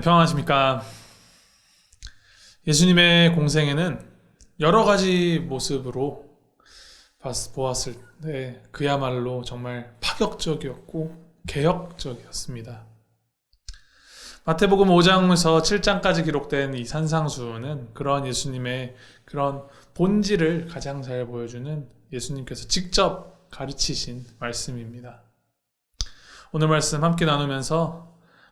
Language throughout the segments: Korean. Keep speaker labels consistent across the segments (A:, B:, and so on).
A: 네, 평안하십니까? 예수님의 공생애는 여러 가지 모습으로 보았을 때 그야말로 정말 파격적이었고 개혁적이었습니다. 마태복음 5장에서 7장까지 기록된 이 산상수훈은 그런 예수님의 그런 본질을 가장 잘 보여주는 예수님께서 직접 가르치신 말씀입니다. 오늘 말씀 함께 나누면서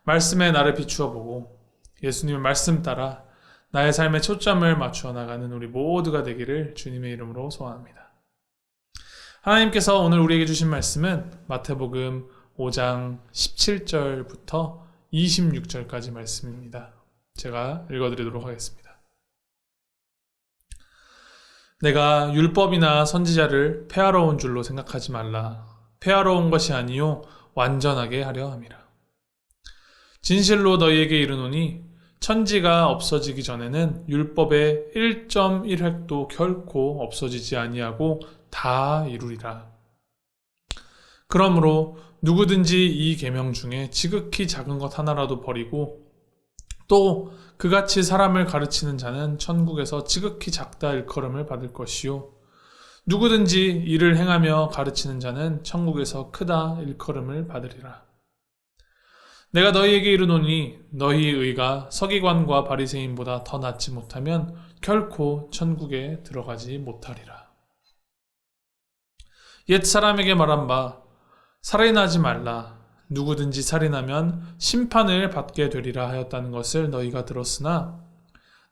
A: 말씀에 나를 비추어 보고 예수님의 말씀 따라 나의 삶에 초점을 맞추어 나가는 우리 모두가 되기를 주님의 이름으로 소원합니다. 하나님께서 오늘 우리에게 주신 말씀은 마태복음 5장 17절부터 26절까지 말씀입니다. 제가 읽어드리도록 하겠습니다. 내가 율법이나 선지자를 폐하러 온 줄로 생각하지 말라. 폐하러 온 것이 아니요 완전하게 하려 함이라. 진실로 너희에게 이르노니 천지가 없어지기 전에는 율법의 1.1획도 결코 없어지지 아니하고 다 이루리라. 그러므로 누구든지 이 계명 중에 지극히 작은 것 하나라도 버리고 또 그같이 사람을 가르치는 자는 천국에서 지극히 작다 일컬음을 받을 것이요 누구든지 이를 행하며 가르치는 자는 천국에서 크다 일컬음을 받으리라. 내가 너희에게 이르노니 너희 의가 서기관과 바리새인보다 더 낫지 못하면 결코 천국에 들어가지 못하리라. 옛 사람에게 말한 바 살인하지 말라. 누구든지 살인하면 심판을 받게 되리라 하였다는 것을 너희가 들었으나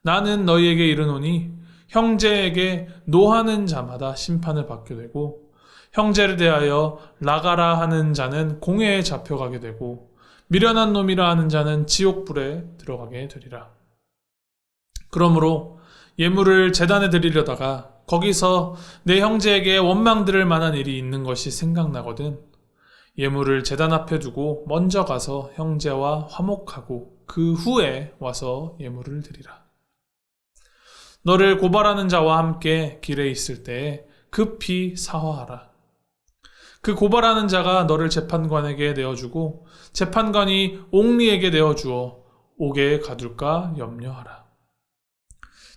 A: 나는 너희에게 이르노니 형제에게 노하는 자마다 심판을 받게 되고 형제를 대하여 나가라 하는 자는 공회에 잡혀가게 되고 미련한 놈이라 하는 자는 지옥불에 들어가게 되리라. 그러므로 예물을 제단에 드리려다가 거기서 내 형제에게 원망 들을 만한 일이 있는 것이 생각나거든 예물을 제단 앞에 두고 먼저 가서 형제와 화목하고 그 후에 와서 예물을 드리라. 너를 고발하는 자와 함께 길에 있을 때에 급히 사화하라. 그 고발하는 자가 너를 재판관에게 내어주고 재판관이 옥리에게 내어주어 옥에 가둘까 염려하라.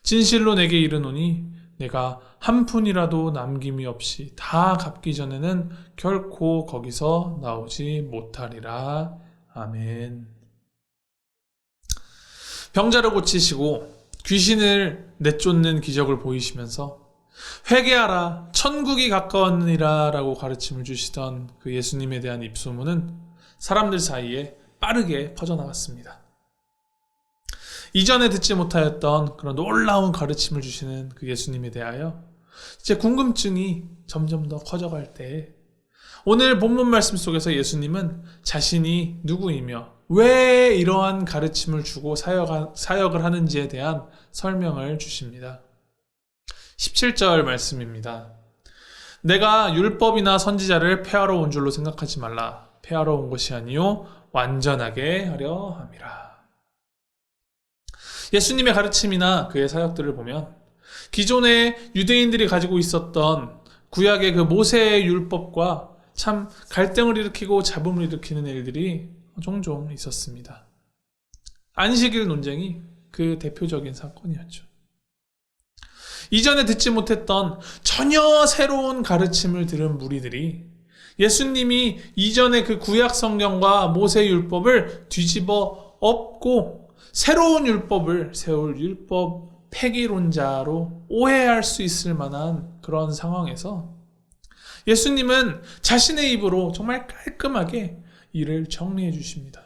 A: 진실로 내게 이르노니 내가 한 푼이라도 남김이 없이 다 갚기 전에는 결코 거기서 나오지 못하리라. 아멘. 병자를 고치시고 귀신을 내쫓는 기적을 보이시면서 회개하라 천국이 가까웠느니라 라고 가르침을 주시던 그 예수님에 대한 입소문은 사람들 사이에 빠르게 퍼져나갔습니다. 이전에 듣지 못하였던 그런 놀라운 가르침을 주시는 그 예수님에 대하여 이제 궁금증이 점점 더 커져갈 때에 오늘 본문 말씀 속에서 예수님은 자신이 누구이며 왜 이러한 가르침을 주고 사역을 하는지에 대한 설명을 주십니다. 17절 말씀입니다. 내가 율법이나 선지자를 폐하러 온 줄로 생각하지 말라. 폐하러 온 것이 아니요 완전하게 하려 함이라. 예수님의 가르침이나 그의 사역들을 보면 기존의 유대인들이 가지고 있었던 구약의 그 모세의 율법과 참 갈등을 일으키고 잡음을 일으키는 일들이 종종 있었습니다. 안식일 논쟁이 그 대표적인 사건이었죠. 이전에 듣지 못했던 전혀 새로운 가르침을 들은 무리들이 예수님이 이전의 그 구약 성경과 모세 율법을 뒤집어 엎고 새로운 율법을 세울 율법 폐기론자로 오해할 수 있을 만한 그런 상황에서 예수님은 자신의 입으로 정말 깔끔하게 이를 정리해 주십니다.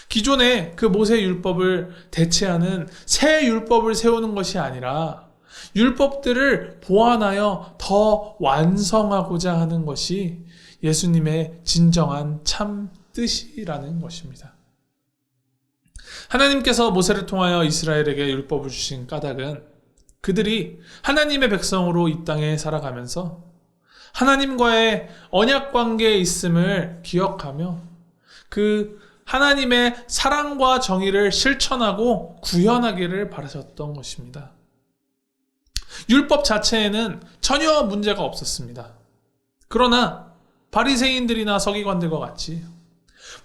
A: 기존의 그 모세 율법을 대체하는 새 율법을 세우는 것이 아니라 율법들을 보완하여 더 완성하고자 하는 것이 예수님의 진정한 참 뜻이라는 것입니다. 하나님께서 모세를 통하여 이스라엘에게 율법을 주신 까닭은 그들이 하나님의 백성으로 이 땅에 살아가면서 하나님과의 언약 관계에 있음을 기억하며 그 하나님의 사랑과 정의를 실천하고 구현하기를 바라셨던 것입니다. 율법 자체에는 전혀 문제가 없었습니다. 그러나 바리새인들이나 서기관들과 같이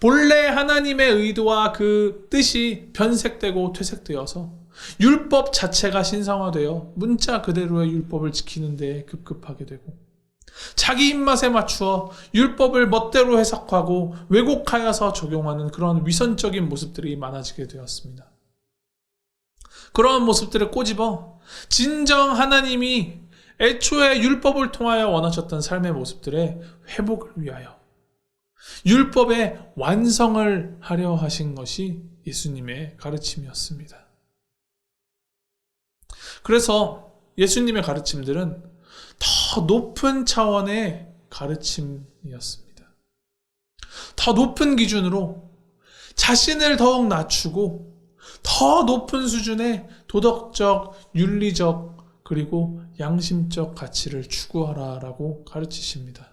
A: 본래 하나님의 의도와 그 뜻이 변색되고 퇴색되어서 율법 자체가 신성화되어 문자 그대로의 율법을 지키는 데 급급하게 되고, 자기 입맛에 맞추어 율법을 멋대로 해석하고 왜곡하여서 적용하는 그런 위선적인 모습들이 많아지게 되었습니다. 그러한 모습들을 꼬집어 진정 하나님이 애초에 율법을 통하여 원하셨던 삶의 모습들의 회복을 위하여 율법의 완성을 하려 하신 것이 예수님의 가르침이었습니다. 그래서 예수님의 가르침들은 더 높은 차원의 가르침이었습니다. 더 높은 기준으로 자신을 더욱 낮추고 더 높은 수준의 도덕적, 윤리적, 그리고 양심적 가치를 추구하라라고 가르치십니다.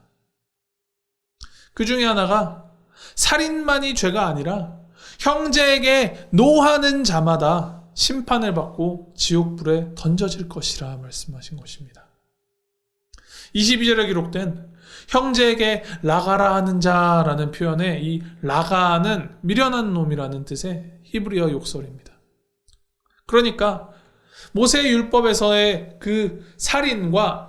A: 그 중에 하나가 살인만이 죄가 아니라 형제에게 노하는 자마다 심판을 받고 지옥불에 던져질 것이라 말씀하신 것입니다. 22절에 기록된 형제에게 라가라 하는 자라는 표현에 이 라가는 미련한 놈이라는 뜻의 히브리어 욕설입니다. 그러니까 모세의 율법에서의 그 살인과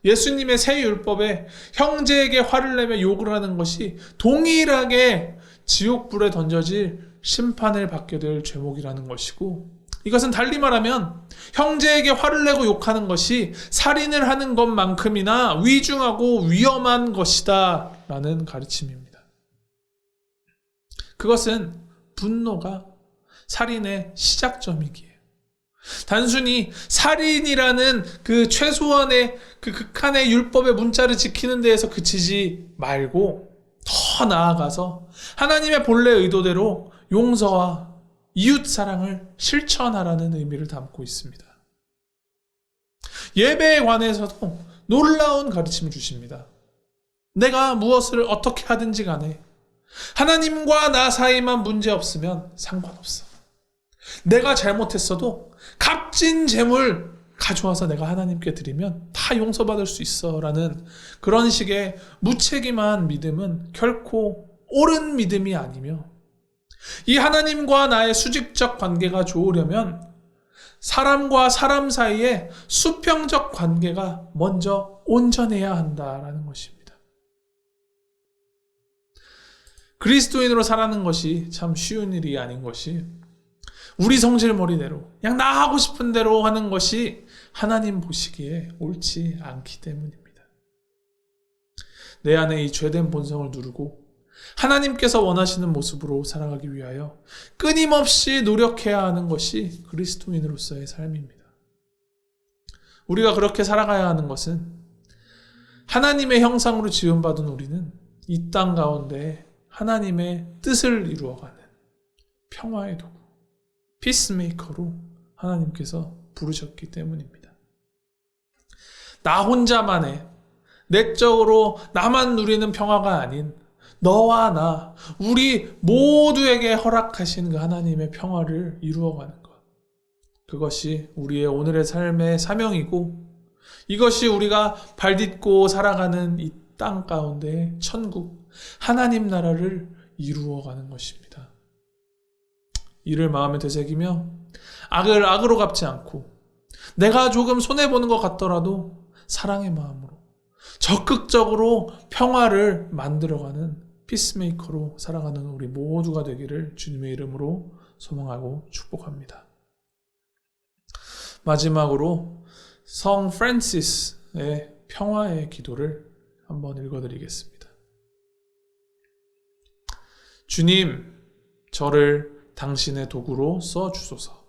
A: 예수님의 새 율법에 형제에게 화를 내며 욕을 하는 것이 동일하게 지옥불에 던져질 심판을 받게 될 죄목이라는 것이고, 이것은 달리 말하면 형제에게 화를 내고 욕하는 것이 살인을 하는 것만큼이나 위중하고 위험한 것이다 라는 가르침입니다. 그것은 분노가 살인의 시작점이기에 단순히 살인이라는 그 최소한의 그 극한의 율법의 문자를 지키는 데에서 그치지 말고 더 나아가서 하나님의 본래 의도대로 용서와 이웃 사랑을 실천하라는 의미를 담고 있습니다. 예배에 관해서도 놀라운 가르침을 주십니다. 내가 무엇을 어떻게 하든지 간에 하나님과 나 사이만 문제 없으면 상관없어. 내가 잘못했어도 값진 재물 가져와서 내가 하나님께 드리면 다 용서받을 수 있어 라는 그런 식의 무책임한 믿음은 결코 옳은 믿음이 아니며, 이 하나님과 나의 수직적 관계가 좋으려면 사람과 사람 사이에 수평적 관계가 먼저 온전해야 한다라는 것입니다. 그리스도인으로 살아가는 것이 참 쉬운 일이 아닌 것이, 우리 성질머리대로 그냥 나 하고 싶은 대로 하는 것이 하나님 보시기에 옳지 않기 때문입니다. 내 안에 이 죄된 본성을 누르고 하나님께서 원하시는 모습으로 살아가기 위하여 끊임없이 노력해야 하는 것이 그리스도인으로서의 삶입니다. 우리가 그렇게 살아가야 하는 것은 하나님의 형상으로 지음받은 우리는 이 땅 가운데 하나님의 뜻을 이루어가는 평화의 도구, 피스메이커로 하나님께서 부르셨기 때문입니다. 나 혼자만의 내적으로 나만 누리는 평화가 아닌 너와 나, 우리 모두에게 허락하신 그 하나님의 평화를 이루어가는 것, 그것이 우리의 오늘의 삶의 사명이고, 이것이 우리가 발딛고 살아가는 이 땅 가운데 천국, 하나님 나라를 이루어가는 것입니다. 이를 마음에 되새기며 악을 악으로 갚지 않고 내가 조금 손해보는 것 같더라도 사랑의 마음으로 적극적으로 평화를 만들어가는 피스메이커로 살아가는 우리 모두가 되기를 주님의 이름으로 소망하고 축복합니다. 마지막으로 성 프란시스의 평화의 기도를 한번 읽어드리겠습니다. 주님, 저를 당신의 도구로 써주소서.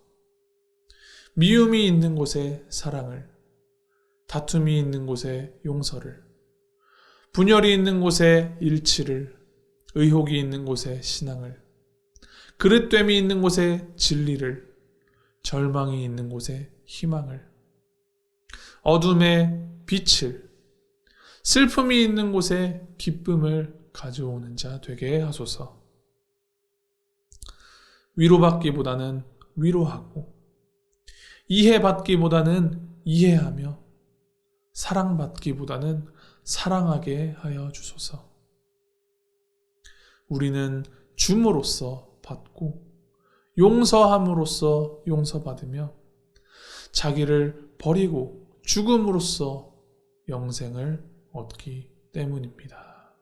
A: 미움이 있는 곳에 사랑을, 다툼이 있는 곳에 용서를, 분열이 있는 곳에 일치를, 의혹이 있는 곳에 신앙을, 그릇됨이 있는 곳에 진리를, 절망이 있는 곳에 희망을, 어둠에 빛을, 슬픔이 있는 곳에 기쁨을 가져오는 자 되게 하소서. 위로받기보다는 위로하고, 이해받기보다는 이해하며, 사랑받기보다는 사랑하게 하여 주소서. 우리는 줌으로써 받고 용서함으로써 용서받으며 자기를 버리고 죽음으로써 영생을 얻기 때문입니다.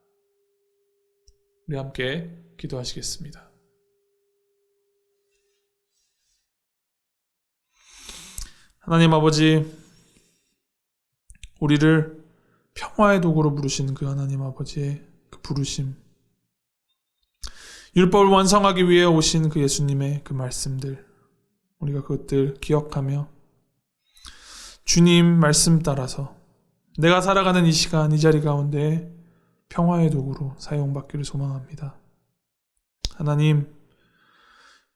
A: 우리 함께 기도하시겠습니다. 하나님 아버지, 우리를 평화의 도구로 부르신 그 하나님 아버지의 그 부르심, 율법을 완성하기 위해 오신 그 예수님의 그 말씀들, 우리가 그것들 기억하며 주님 말씀 따라서 내가 살아가는 이 시간, 이 자리 가운데 평화의 도구로 사용받기를 소망합니다. 하나님,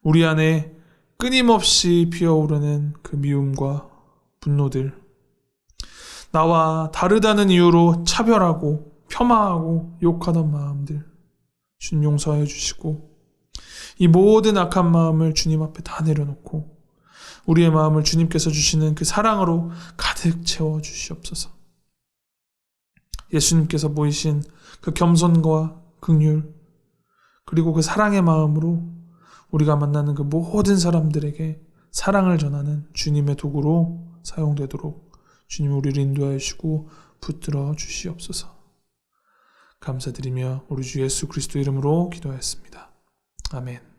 A: 우리 안에 끊임없이 피어오르는 그 미움과 분노들, 나와 다르다는 이유로 차별하고 폄하하고 욕하던 마음들, 주님 용서하여 주시고 이 모든 악한 마음을 주님 앞에 다 내려놓고 우리의 마음을 주님께서 주시는 그 사랑으로 가득 채워 주시옵소서. 예수님께서 보이신 그 겸손과 긍휼, 그리고 그 사랑의 마음으로 우리가 만나는 그 모든 사람들에게 사랑을 전하는 주님의 도구로 사용되도록 주님 우리를 인도하여 주시고 붙들어 주시옵소서. 감사드리며 우리 주 예수 그리스도 이름으로 기도하였습니다. 아멘.